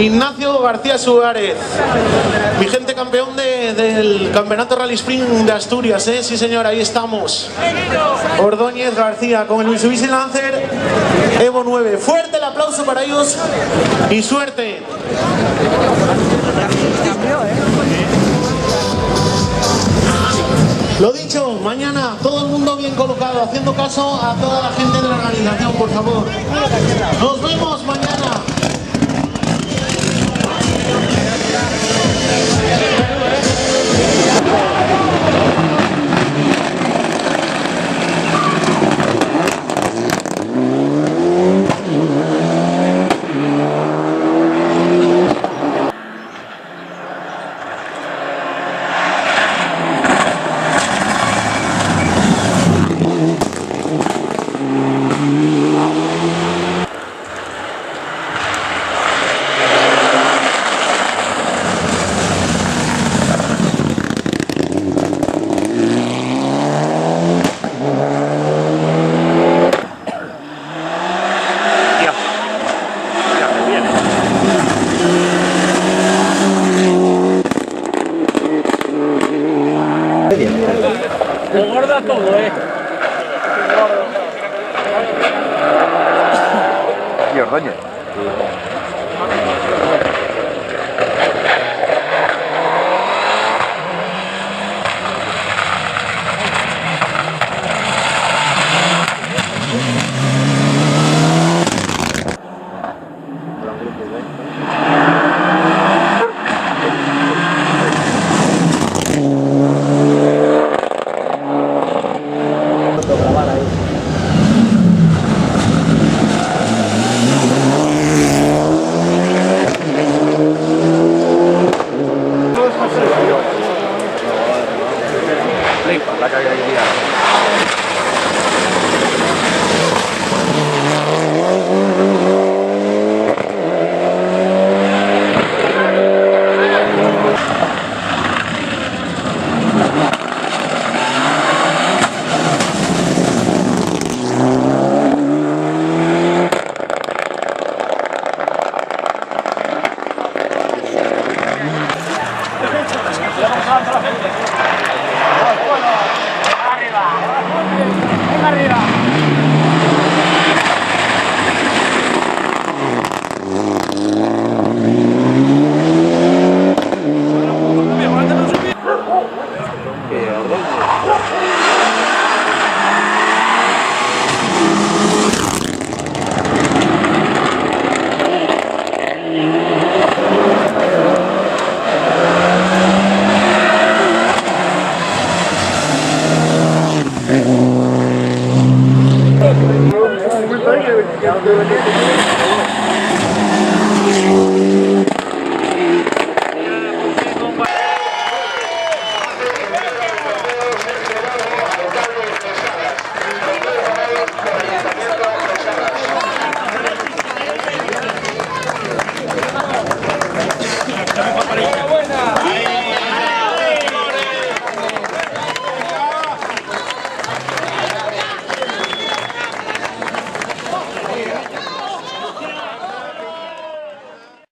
Ignacio García Suárez, vigente campeón del Campeonato Rally Sprint de Asturias, sí señor, ahí estamos. Ordóñez García con el Mitsubishi Lancer Evo 9. Fuerte el aplauso para ellos y suerte. Lo dicho, mañana todo el mundo bien colocado, haciendo caso a toda la gente de la organización, por favor. Nos vemos mañana. Lo guarda todo, Y Ordóñez. La calle de día. Arriba.